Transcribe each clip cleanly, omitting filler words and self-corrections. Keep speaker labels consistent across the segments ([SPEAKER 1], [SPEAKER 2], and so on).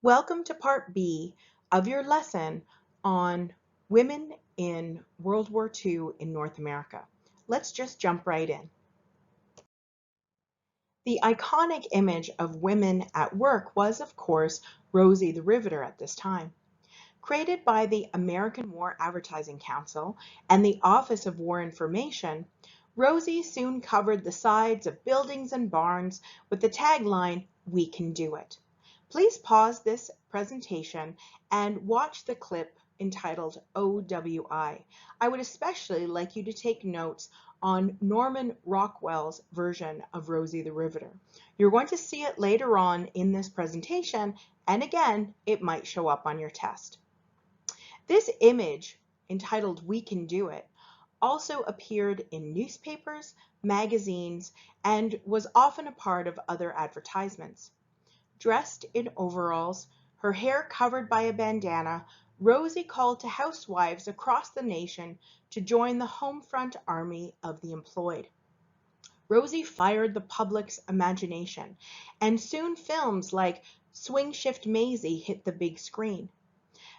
[SPEAKER 1] Welcome to Part B of your lesson on women in World War II in North America. Let's just jump right in. The iconic image of women at work was, of course, Rosie the Riveter at this time. Created by the American War Advertising Council and the Office of War Information, Rosie soon covered the sides of buildings and barns with the tagline, "We can do it." Please pause this presentation and watch the clip entitled OWI. I would especially like you to take notes on Norman Rockwell's version of Rosie the Riveter. You're going to see it later on in this presentation, and again, it might show up on your test. This image, entitled "We Can Do It," also appeared in newspapers, magazines, and was often a part of other advertisements. Dressed in overalls, her hair covered by a bandana, Rosie called to housewives across the nation to join the home front army of the employed. Rosie fired the public's imagination, and soon films like Swing Shift Maisie hit the big screen.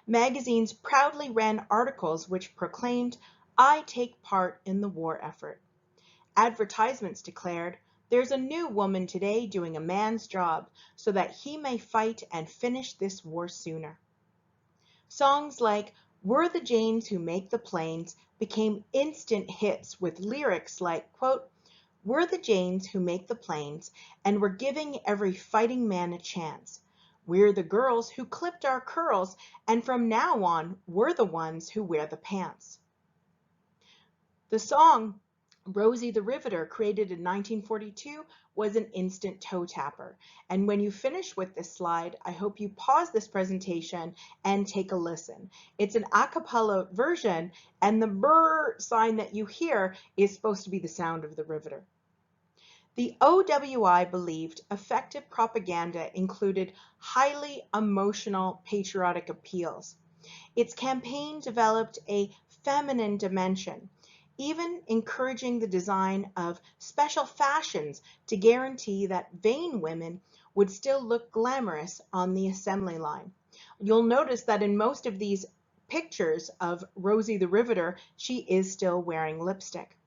[SPEAKER 1] Magazines proudly ran articles which proclaimed, "I take part in the war effort." Advertisements declared, "There's a new woman today doing a man's job so that he may fight and finish this war sooner." Songs like "We're the Janes who make the planes" became instant hits with lyrics like, quote, "We're the Janes who make the planes, and we're giving every fighting man a chance. We're the girls who clipped our curls, and from now on, we're the ones who wear the pants." The song Rosie the Riveter, created in 1942, was an instant toe tapper. And when you finish with this slide, I hope you pause this presentation and take a listen. It's an a cappella version, and the brr sign that you hear is supposed to be the sound of the riveter. The OWI believed effective propaganda included highly emotional patriotic appeals. Its campaign developed a feminine dimension, even encouraging the design of special fashions to guarantee that vain women would still look glamorous on the assembly line. You'll notice that in most of these pictures of Rosie the Riveter, she is still wearing lipstick.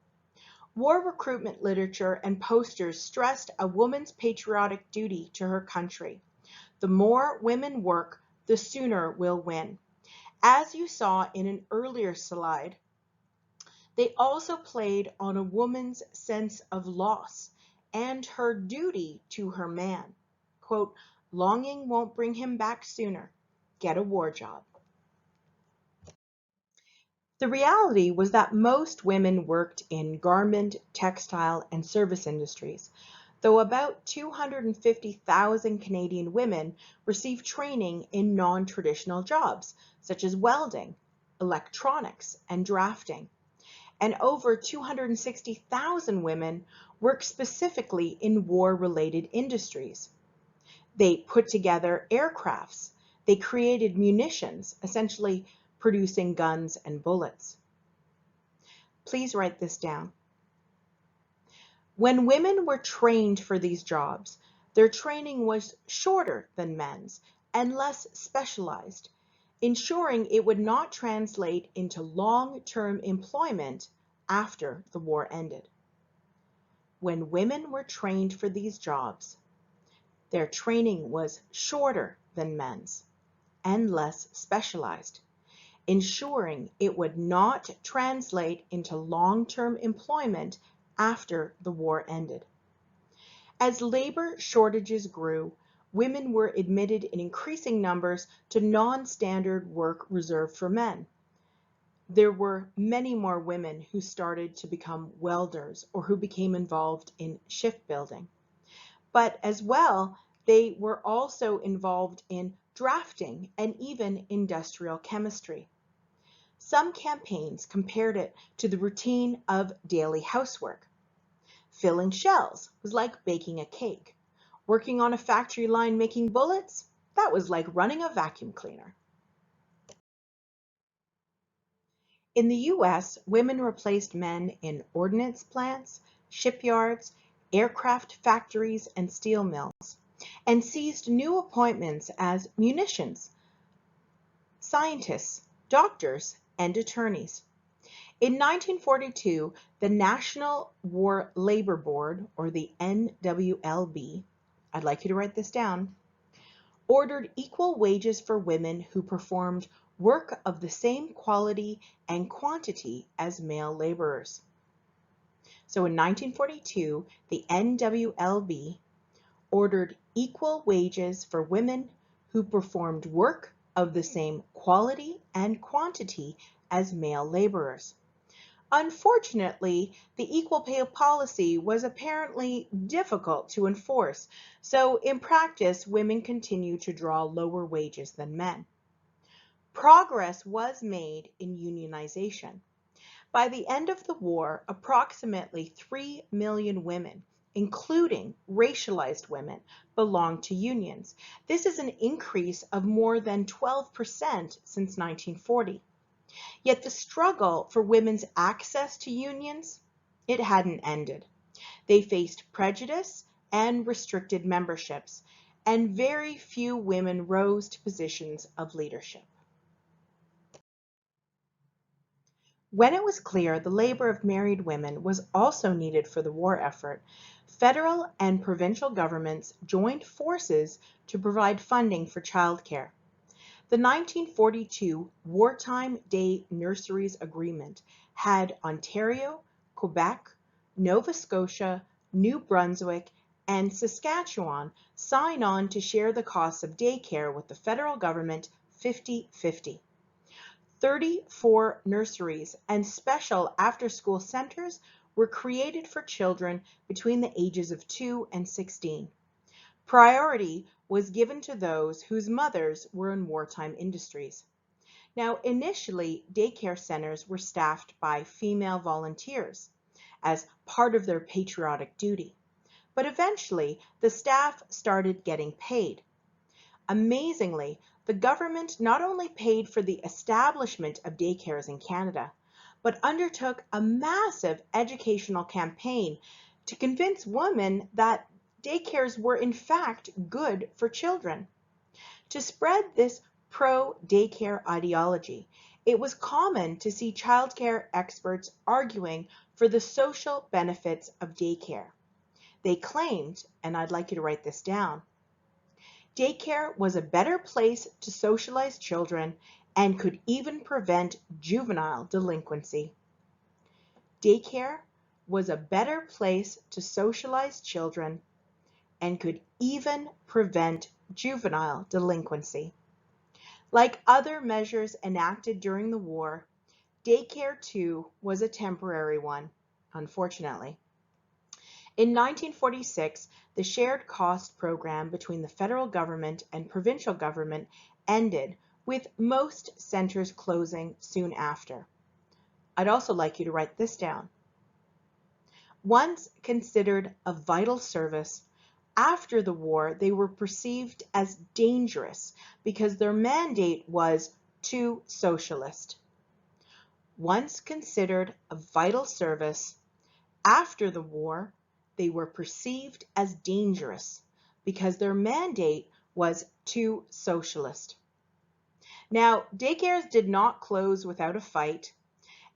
[SPEAKER 1] War recruitment literature and posters stressed a woman's patriotic duty to her country. The more women work, the sooner we'll win. As you saw in an earlier slide, they also played on a woman's sense of loss and her duty to her man. Quote, "Longing won't bring him back sooner. Get a war job." The reality was that most women worked in garment, textile, and service industries, though about 250,000 Canadian women received training in non-traditional jobs, such as welding, electronics, and drafting. And over 260,000 women worked specifically in war-related industries. They put together aircrafts. They created munitions, essentially producing guns and bullets. Please write this down. When women were trained for these jobs, their training was shorter than men's and less specialized, ensuring it would not translate into long-term employment after the war ended. When women were trained for these jobs, their training was shorter than men's and less specialized, ensuring it would not translate into long-term employment after the war ended. As labor shortages grew, women were admitted in increasing numbers to non-standard work reserved for men. There were many more women who started to become welders or who became involved in shipbuilding. But as well, they were also involved in drafting and even industrial chemistry. Some campaigns compared it to the routine of daily housework. Filling shells was like baking a cake. Working on a factory line making bullets, that was like running a vacuum cleaner. In the US, women replaced men in ordnance plants, shipyards, aircraft factories, and steel mills. and seized new appointments as munitions, scientists, doctors, and attorneys. In 1942, the National War Labor Board, or the NWLB, I'd like you to write this down, ordered equal wages for women who performed work of the same quality and quantity as male laborers. So in 1942, the NWLB ordered equal wages for women who performed work of the same quality and quantity as male laborers. Unfortunately, the equal pay policy was apparently difficult to enforce, so in practice, women continued to draw lower wages than men. Progress was made in unionization. By the end of the war, approximately 3 million women, including racialized women, belonged to unions. This is an increase of more than 12% since 1940. Yet the struggle for women's access to unions, it hadn't ended. They faced prejudice and restricted memberships, and very few women rose to positions of leadership. When it was clear the labor of married women was also needed for the war effort, federal and provincial governments joined forces to provide funding for childcare. The 1942 Wartime Day Nurseries Agreement had Ontario, Quebec, Nova Scotia, New Brunswick, and Saskatchewan sign on to share the costs of daycare with the federal government 50-50. 34 nurseries and special after-school centers were created for children between the ages of 2 and 16. Priority was given to those whose mothers were in wartime industries. Now, initially, daycare centers were staffed by female volunteers as part of their patriotic duty, but eventually the staff started getting paid. Amazingly, the government not only paid for the establishment of daycares in Canada, but undertook a massive educational campaign to convince women that daycares were in fact good for children. To spread this pro-daycare ideology, it was common to see childcare experts arguing for the social benefits of daycare. They claimed, and I'd like you to write this down, daycare was a better place to socialize children and could even prevent juvenile delinquency. Daycare was a better place to socialize children and could even prevent juvenile delinquency. Like other measures enacted during the war, daycare too was a temporary one, unfortunately. In 1946, the shared cost program between the federal government and provincial government ended, with most centers closing soon after. I'd also like you to write this down. Once considered a vital service, after the war they were perceived as dangerous because their mandate was too socialist. Once considered a vital service, after the war they were perceived as dangerous because their mandate was too socialist. Now, daycares did not close without a fight,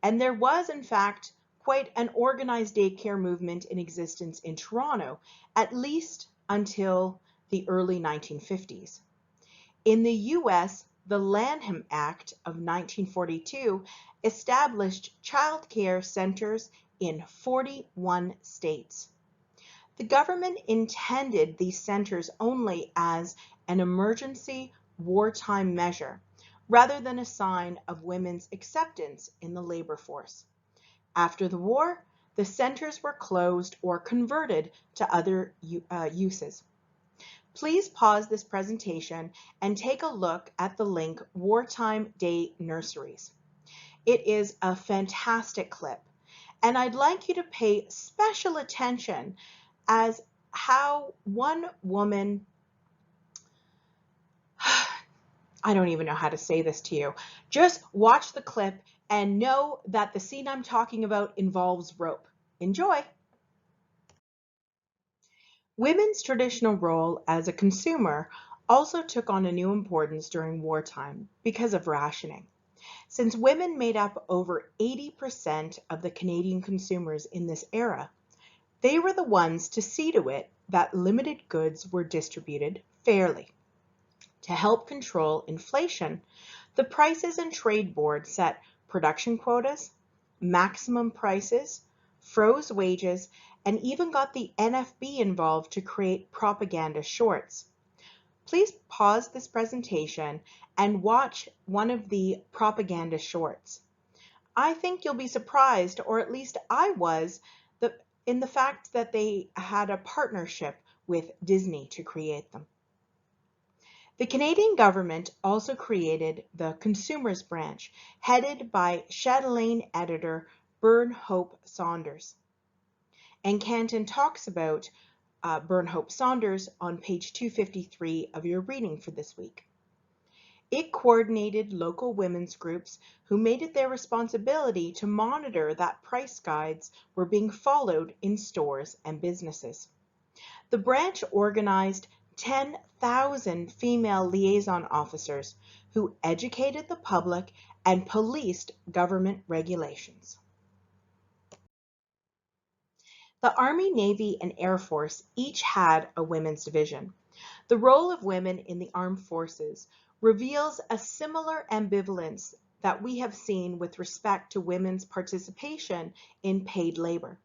[SPEAKER 1] and there was, in fact, quite an organized daycare movement in existence in Toronto, at least until the early 1950s. In the US, the Lanham Act of 1942 established child care centers in 41 states. The government intended these centers only as an emergency wartime measure, rather than a sign of women's acceptance in the labor force. After the war, the centers were closed or converted to other uses. Please pause this presentation and take a look at the link Wartime Day Nurseries. It is a fantastic clip, and I'd like you to pay special attention as how one woman, I don't even know how to say this to you. Just watch the clip and know that the scene I'm talking about involves rope. Enjoy. Women's traditional role as a consumer also took on a new importance during wartime because of rationing. Since women made up over 80% of the Canadian consumers in this era, they were the ones to see to it that limited goods were distributed fairly. To help control inflation, the Prices and Trade Board set production quotas, maximum prices, froze wages, and even got the NFB involved to create propaganda shorts. Please pause this presentation and watch one of the propaganda shorts. I think you'll be surprised, or at least I was, in the fact that they had a partnership with Disney to create them. The Canadian government also created the Consumers Branch, headed by Chatelaine editor Burnhope Saunders. And Canton talks about Burnhope Saunders on page 253 of your reading for this week. It coordinated local women's groups who made it their responsibility to monitor that price guides were being followed in stores and businesses. The branch organized 10,000 female liaison officers who educated the public and policed government regulations. The Army, Navy, and Air Force each had a women's division. The role of women in the armed forces reveals a similar ambivalence that we have seen with respect to women's participation in paid labor.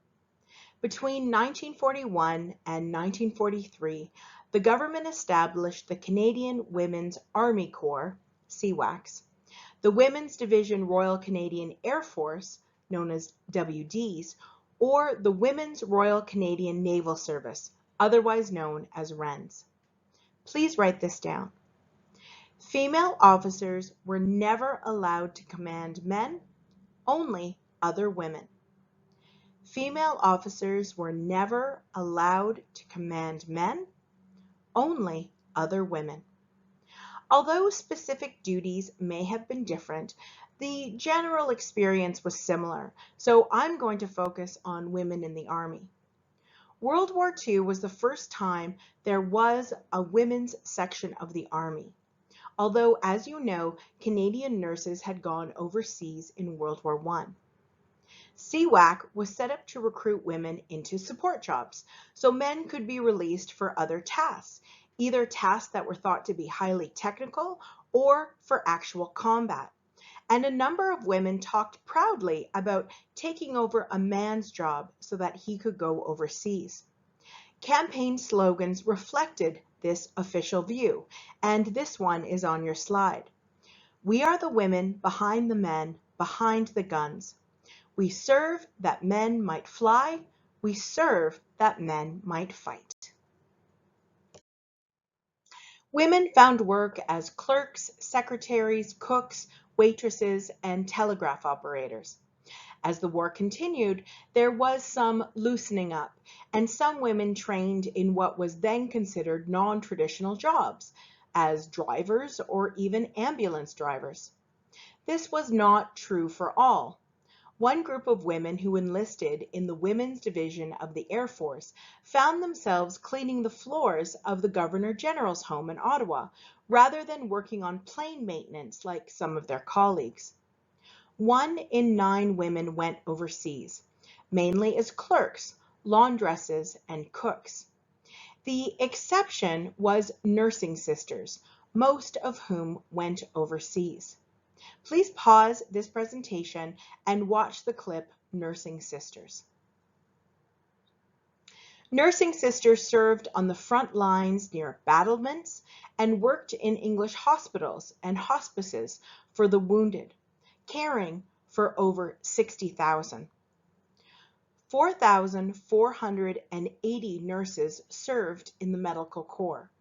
[SPEAKER 1] Between 1941 and 1943, the government established the Canadian Women's Army Corps, CWACs, the Women's Division Royal Canadian Air Force, known as WDs, or the Women's Royal Canadian Naval Service, otherwise known as WRENS. Please write this down. Female officers were never allowed to command men, only other women. Female officers were never allowed to command men, only other women. Although specific duties may have been different, the general experience was similar, so I'm going to focus on women in the Army. World War II was the first time there was a women's section of the Army, although, as you know, Canadian nurses had gone overseas in World War I. CWAC was set up to recruit women into support jobs, so men could be released for other tasks, either tasks that were thought to be highly technical or for actual combat. And a number of women talked proudly about taking over a man's job so that he could go overseas. Campaign slogans reflected this official view, and this one is on your slide. We are the women behind the men, behind the guns. We serve that men might fly. We serve that men might fight. Women found work as clerks, secretaries, cooks, waitresses, and telegraph operators. As the war continued, there was some loosening up, and some women trained in what was then considered non-traditional jobs, as drivers or even ambulance drivers. This was not true for all. One group of women who enlisted in the Women's Division of the Air Force found themselves cleaning the floors of the Governor General's home in Ottawa, rather than working on plane maintenance like some of their colleagues. 1 in 9 women went overseas, mainly as clerks, laundresses, and cooks. The exception was nursing sisters, most of whom went overseas. Please pause this presentation and watch the clip Nursing Sisters. Nursing sisters served on the front lines near battlements and worked in English hospitals and hospices for the wounded, caring for over 60,000. 4,480 nurses served in the medical corps.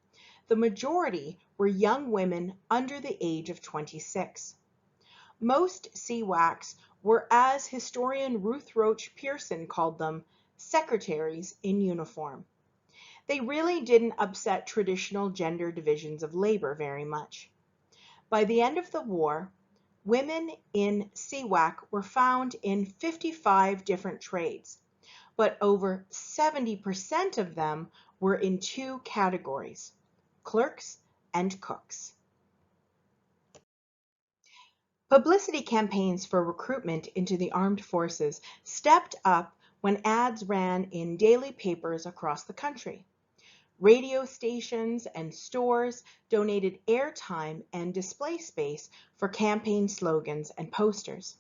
[SPEAKER 1] The majority were young women under the age of 26. Most CWACs were, as historian Ruth Roach Pearson called them, secretaries in uniform. They really didn't upset traditional gender divisions of labor very much. By the end of the war, women in CWAC were found in 55 different trades, but over 70% of them were in two categories: clerks and cooks. Publicity campaigns for recruitment into the armed forces stepped up when ads ran in daily papers across the country. Radio stations and stores donated airtime and display space for campaign slogans and posters.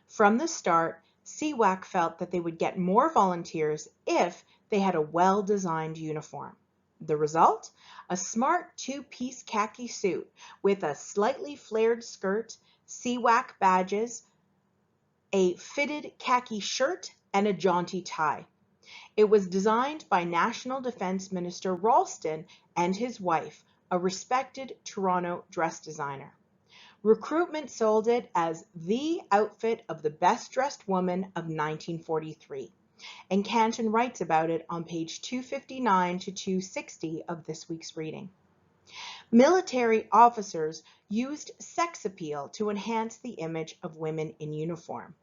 [SPEAKER 1] From the start, CWAC felt that they would get more volunteers if they had a well-designed uniform. The result? A smart two-piece khaki suit with a slightly flared skirt, CWAC badges, a fitted khaki shirt, and a jaunty tie. It was designed by National Defense Minister Ralston and his wife, a respected Toronto dress designer. Recruitment sold it as the outfit of the best-dressed woman of 1943, and Canton writes about it on page 259 to 260 of this week's reading. Military officers used sex appeal to enhance the image of women in uniform.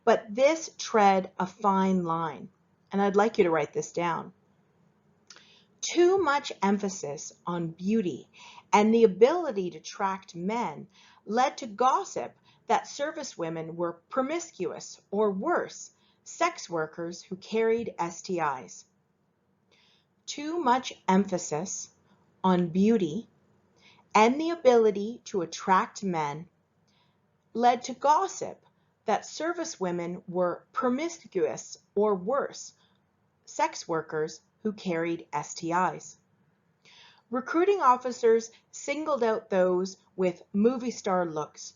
[SPEAKER 1] But this tread a fine line, and I'd like you to write this down. Too much emphasis on beauty and the ability to attract men led to gossip that servicewomen were promiscuous or worse, sex workers who carried STIs. Too much emphasis on beauty and the ability to attract men led to gossip that servicewomen were promiscuous or worse, sex workers who carried STIs. Recruiting officers singled out those with movie star looks.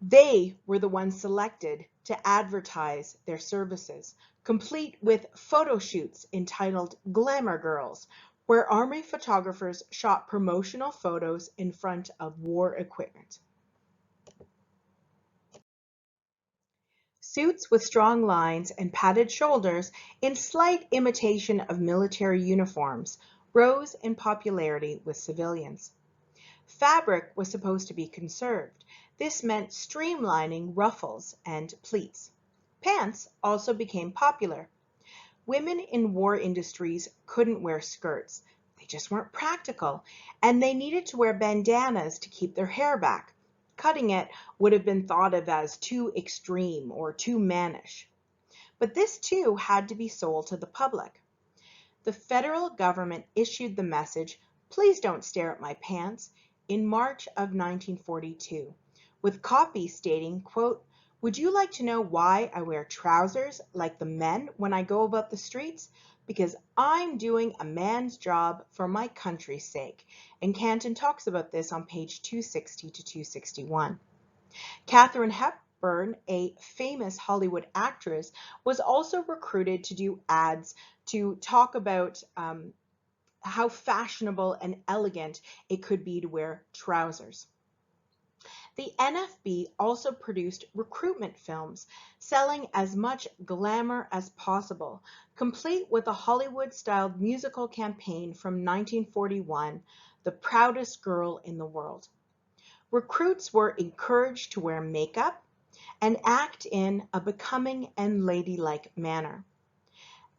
[SPEAKER 1] They were the ones selected to advertise their services, complete with photo shoots entitled Glamour Girls, where Army photographers shot promotional photos in front of war equipment. Suits with strong lines and padded shoulders, in slight imitation of military uniforms, rose in popularity with civilians. Fabric was supposed to be conserved. This meant streamlining ruffles and pleats. Pants also became popular. Women in war industries couldn't wear skirts. They just weren't practical, and they needed to wear bandanas to keep their hair back. Cutting it would have been thought of as too extreme or too mannish. But this too had to be sold to the public. The federal government issued the message, "Please don't stare at my pants," in March of 1942, with copy stating, quote, "Would you like to know why I wear trousers like the men when I go about the streets? Because I'm doing a man's job for my country's sake." And Canton talks about this on page 260 to 261. Katharine Hepburn, a famous Hollywood actress, was also recruited to do ads to talk about how fashionable and elegant it could be to wear trousers. The NFB also produced recruitment films, selling as much glamour as possible, complete with a Hollywood-styled musical campaign from 1941, "The Proudest Girl in the World." Recruits were encouraged to wear makeup and act in a becoming and ladylike manner.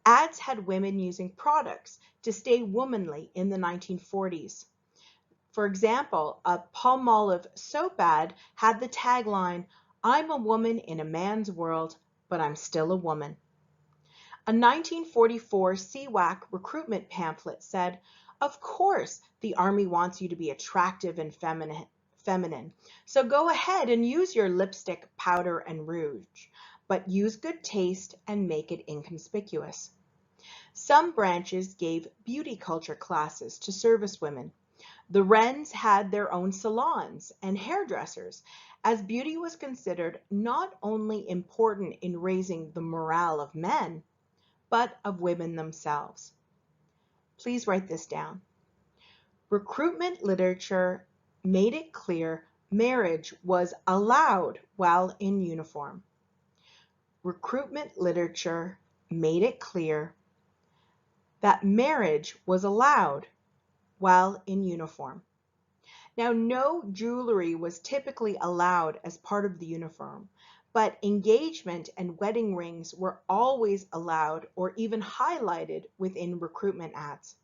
[SPEAKER 1] Ads had women using products to stay womanly in the 1940s. For example, a Palmolive soap ad had the tagline, "I'm a woman in a man's world, but I'm still a woman." A 1944 CWAC recruitment pamphlet said, "Of course, the Army wants you to be attractive and feminine, so go ahead and use your lipstick, powder, and rouge, but use good taste and make it inconspicuous." Some branches gave beauty culture classes to servicewomen. The Wrens had their own salons and hairdressers, as beauty was considered not only important in raising the morale of men, but of women themselves. Please write this down. Recruitment literature made it clear marriage was allowed while in uniform. Recruitment literature made it clear that marriage was allowed while in uniform. Now, no jewelry was typically allowed as part of the uniform, but engagement and wedding rings were always allowed or even highlighted within recruitment ads.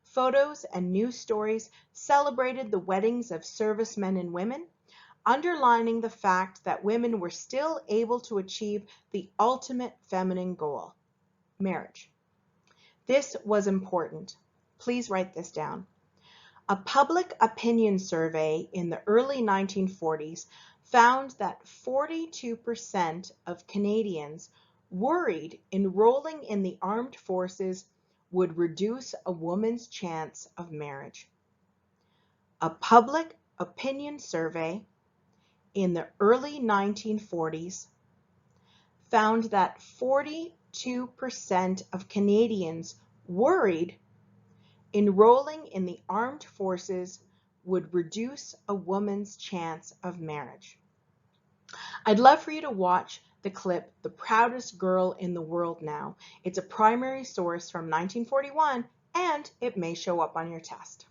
[SPEAKER 1] Photos and news stories celebrated the weddings of servicemen and women, underlining the fact that women were still able to achieve the ultimate feminine goal, marriage. This was important. Please write this down. A public opinion survey in the early 1940s found that 42% of Canadians worried enrolling in the armed forces would reduce a woman's chance of marriage. A public opinion survey in the early 1940s found that 42% of Canadians worried enrolling in the armed forces would reduce a woman's chance of marriage. I'd love for you to watch the clip, The Proudest Girl in the World Now. It's a primary source from 1941, and it may show up on your test.